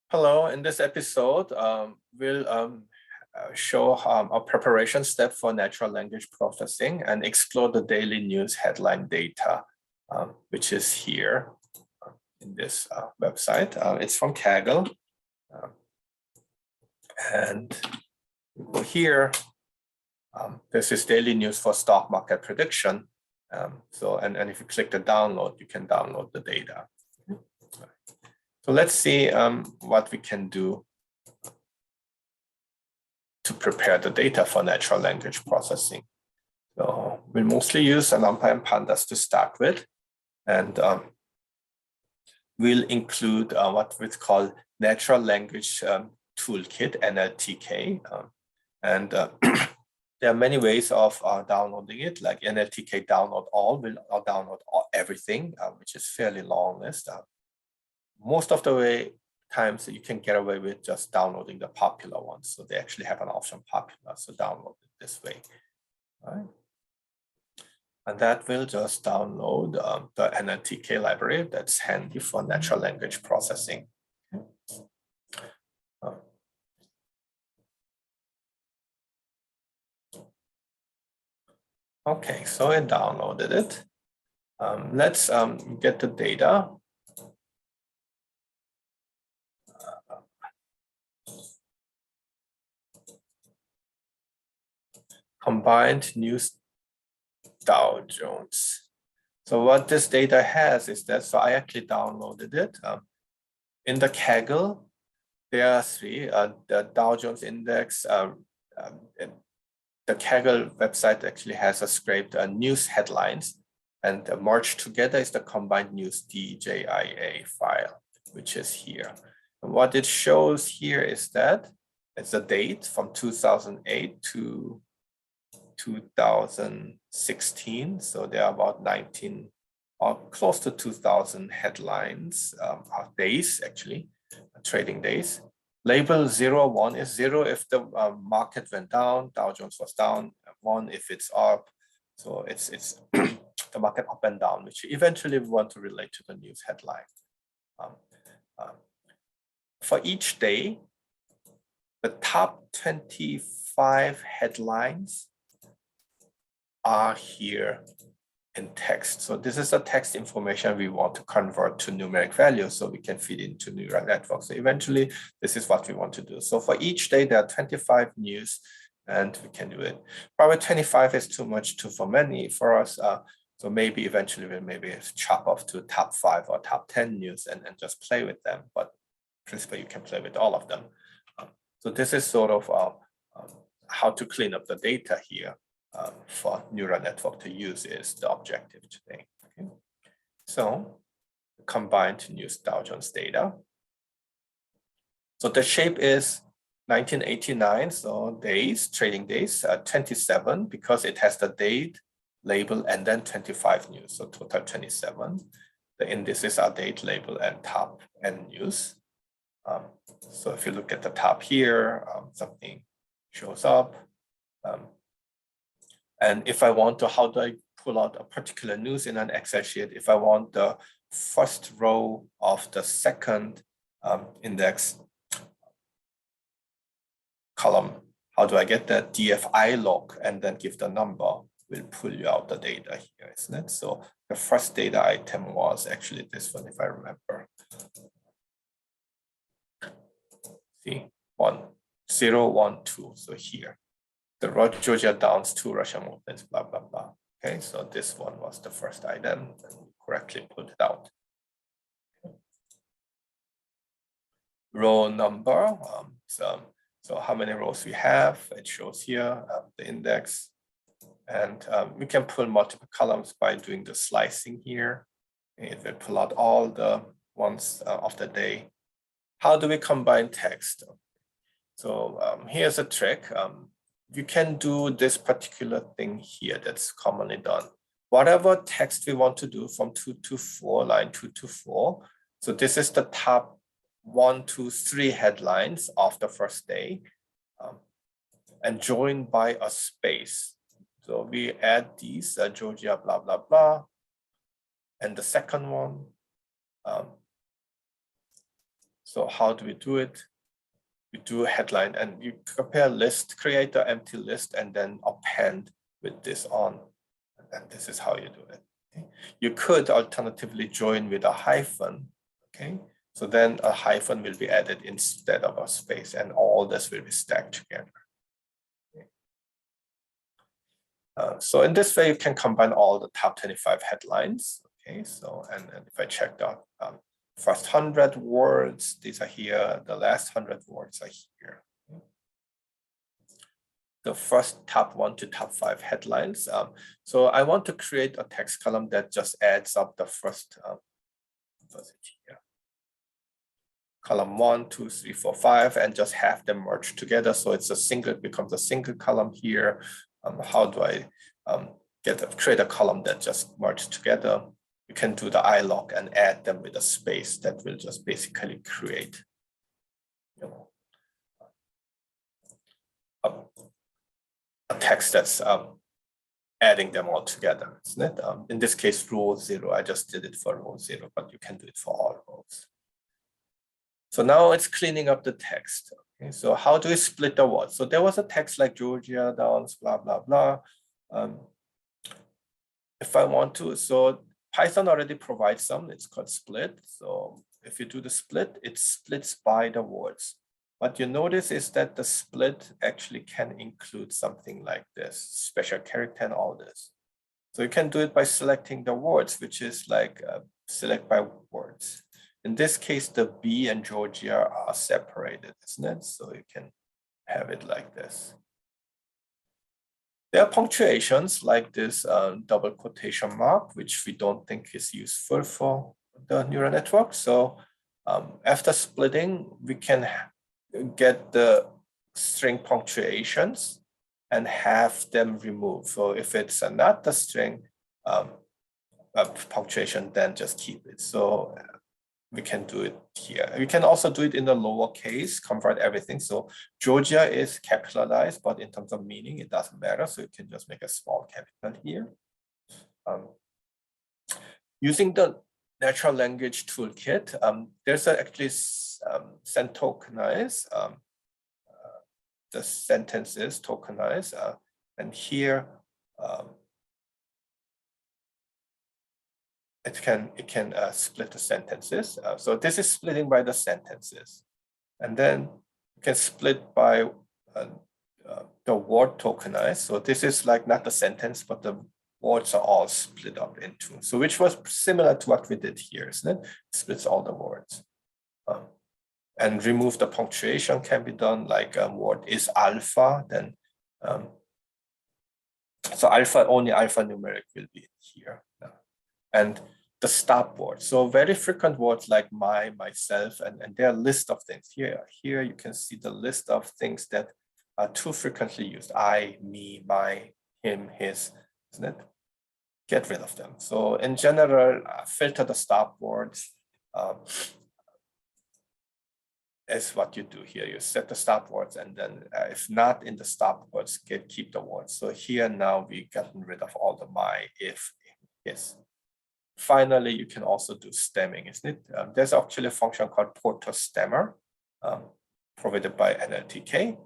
Hello, in this episode, we'll show a preparation step for natural language processing and explore the daily news headline data, which is here in this website. It's from Kaggle. And here, this is daily news for stock market prediction. And if you click the download, you can download the data. So let's see what we can do to prepare the data for natural language processing. So we'll mostly use NumPy and Pandas to start with, and we'll include what we call Natural Language Toolkit, NLTK. There are many ways of downloading it, like NLTK download all will download everything, which is fairly long list. Most of the times you can get away with just downloading the popular ones. So they actually have an option popular, so download it this way. All right. And that will just download the NLTK library that's handy for natural language processing. Okay, so I downloaded it. Let's get the data. Combined news Dow Jones. So what this data has is that, so I actually downloaded it. In the Kaggle, there are three, the Dow Jones index. The Kaggle website actually has a scraped news headlines, and merged together is the combined news DJIA file, which is here. And what it shows here is that it's a date from 2008 to 2016. So there are about 19 or close to 2,000 headlines, days actually, trading days. Label 0, 1 is 0 if the market went down, Dow Jones was down, 1 if it's up. So it's the market up and down, which eventually we want to relate to the news headline. For each day, the top 25 headlines are here in text. So this is the text information we want to convert to numeric values so we can feed into neural networks. So eventually, this is what we want to do. So for each day, there are 25 news, and we can do it. Probably 25 is too much for many for us. So maybe eventually we'll maybe chop off to top 5 or top 10 news and just play with them. But principally, you can play with all of them. So this is sort of how to clean up the data here. For neural network to use is the objective today. Okay. So combined news Dow Jones data. So the shape is 1989, so days, trading days, 27, because it has the date, label, and then 25 news, so total 27. The indices are date, label, and top and news. So if you look at the top here, something shows up. And if I want to, how do I pull out a particular news in an Excel sheet? If I want the first row of the second index column, how do I get that DFI log and then give the number? Will pull you out the data here, isn't it? So the first data item was actually this one, if I remember. See, 1, 0, 1, 2. So here. The Georgia Downs, 2 Russian movements, blah, blah, blah. Okay, so this one was the first item, and correctly put it out. Row number, so how many rows we have, it shows here, the index. And we can pull multiple columns by doing the slicing here. It will pull out all the ones of the day. How do we combine text? So here's a trick. You can do this particular thing here that's commonly done. Whatever text we want to do from 2 to 4, line 2 to 4. So this is the top 1, 2, 3 headlines of the first day, and joined by a space. So we add these, Georgia, blah, blah, blah. And the second one, So how do we do it? We do a headline and you compare list, create the empty list and then append with this on. And this is how you do it. Okay? You could alternatively join with a hyphen. Okay, so then a hyphen will be added instead of a space and all this will be stacked together. Okay. So in this way, you can combine all the top 25 headlines. Okay, so and if I check out first 100 words, these are here. The last 100 words are here. The first top 1 to top 5 headlines. So I want to create a text column that just adds up the first here. Column 1, 2, 3, 4, 5, and just have them merged together. So it's a single, it becomes a single column here. How do I create a column that just merged together? You can do the ilog and add them with a space that will just basically create, you know, a text that's adding them all together, isn't it? In this case, row 0, I just did it for row 0, but you can do it for all rows. So now it's cleaning up the text. Okay, so how do we split the words? So there was a text like Georgia, Downs, blah, blah, blah. If I want to, so Python already provides some, it's called split. So if you do the split, it splits by the words. What you notice is that the split actually can include something like this, special character and all this. So you can do it by selecting the words, which is like select by words. In this case, the B and Georgia are separated, isn't it? So you can have it like this. There are punctuations like this double quotation mark, which we don't think is useful for the neural network. So after splitting, we can get the string punctuations and have them removed. So if it's not the string punctuation, then just keep it. So we can do it here. We can also do it in the lowercase, convert everything. So Georgia is capitalized, but in terms of meaning, it doesn't matter. So you can just make a small capital here. Using the natural language toolkit, there's actually tokenize. The sentence is tokenize, and here it can split the sentences. So this is splitting by the sentences, and then you can split by the word tokenize. So this is like not the sentence, but the words are all split up into. So which was similar to what we did here, isn't it? It splits all the words. And remove the punctuation can be done like word is alpha, then so alpha, only alphanumeric will be here. And the stop word. So very frequent words like my, myself, and there are a list of things here. Here you can see the list of things that are too frequently used. I, me, my, him, his, isn't it? Get rid of them. So in general, filter the stop words. Is what you do here. You set the stop words, and then if not in the stop words, keep the words. So here now we've gotten rid of all the my, if, yes. Finally, you can also do stemming, isn't it? There's actually a function called porter stemmer, provided by NLTK.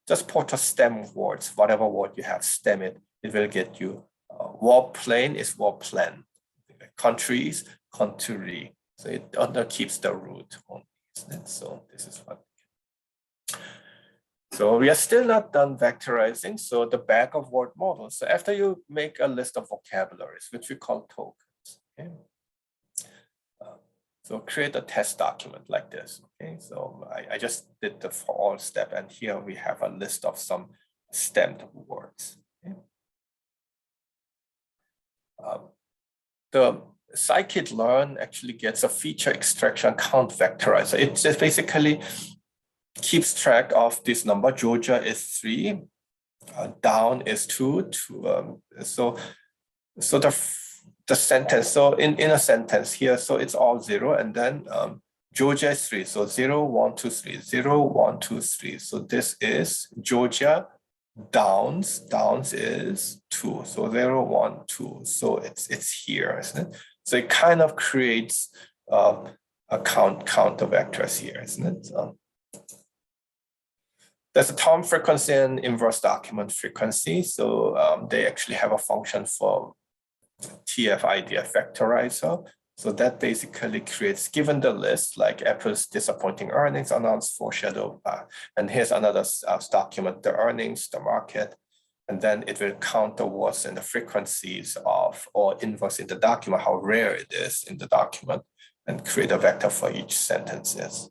Just porter stem words, whatever word you have, stem it. It will get you. War plane is war plan. Countries, country. So it keeps the root only. So this is what. So we are still not done vectorizing. So the back of word models. So after you make a list of vocabularies, which we call tokens. Okay. So create a test document like this. Okay. So I just did the for all step, and here we have a list of some stemmed words. Okay. The scikit-learn actually gets a feature extraction count vectorizer. It just basically keeps track of this number. Georgia is 3, down is 2. So the sentence. So in a sentence here, so it's all 0, and then Georgia is 3. So 0, 1, 2, 3, 0, 1, 2, 3. So this is Georgia. Downs is 2. So 0, 1, 2. So it's here, isn't it? So it kind of creates count the vectors here, isn't it? So there's a term frequency and inverse document frequency. So they actually have a function for TF-IDF vectorizer. So that basically creates, given the list, like Apple's disappointing earnings announced, foreshadow, and here's another document, the earnings, the market, and then it will count the words and the frequencies of, or inverse in the document, how rare it is in the document, and create a vector for each sentences.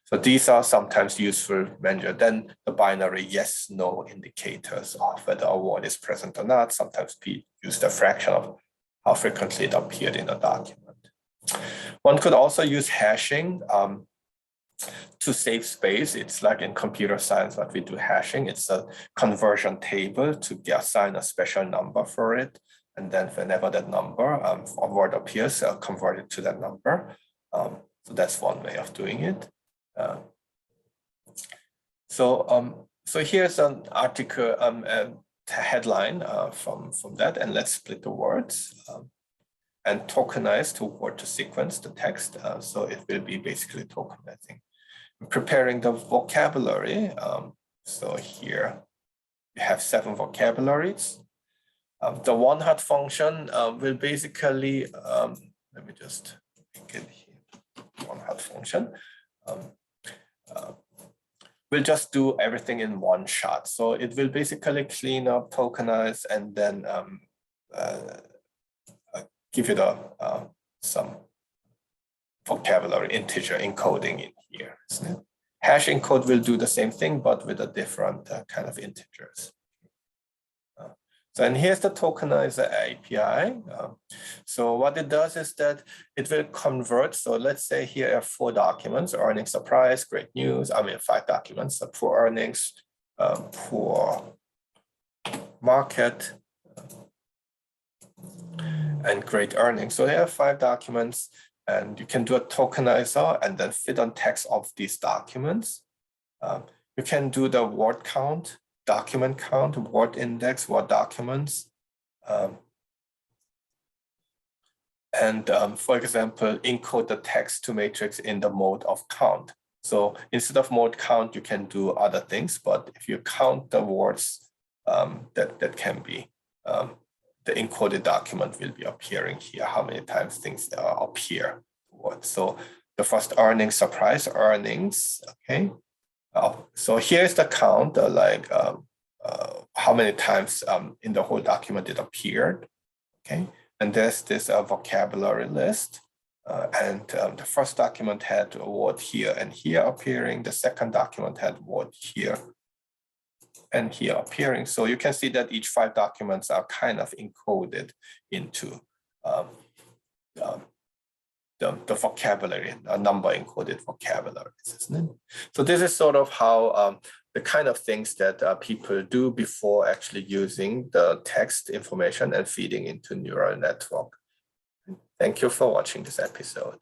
So these are sometimes useful measure. Then the binary yes, no indicators of whether a word is present or not. Sometimes people use the fraction of how frequently it appeared in a document. One could also use hashing to save space. It's like in computer science, what we do hashing. It's a conversion table to assign a special number for it. And then whenever that number, a word appears, convert it to that number. So that's one way of doing it. So here's an article, headline from that, and let's split the words and tokenize to word to sequence the text. So it will be basically tokenizing. Preparing the vocabulary. So here we have 7 vocabularies. The one-hot function will basically, let me just make it here, one-hot function. We'll just do everything in one shot. So it will basically clean up, tokenize, and then give you some vocabulary integer encoding in here. Hash encode will do the same thing, but with a different kind of integers. And here's the Tokenizer API. So what it does is that it will convert. So let's say here are 4 documents: earnings surprise, great news. 5 documents: poor earnings, poor market, and great earnings. So there are 5 documents, and you can do a tokenizer and then fit on text of these documents. You can do the word count, document count, word index, word documents. For example, encode the text to matrix in the mode of count. So instead of mode count, you can do other things, but if you count the words, that can be, the encoded document will be appearing here, how many times things appear. So the first earnings, surprise earnings, okay. So here's the count, how many times in the whole document it appeared, okay? And there's this vocabulary list, and the first document had a word here and here appearing. The second document had word here and here appearing. So you can see that each 5 documents are kind of encoded into the vocabulary, a number encoded vocabularies, isn't it? So this is sort of how the kind of things that people do before actually using the text information and feeding into neural network. Thank you for watching this episode.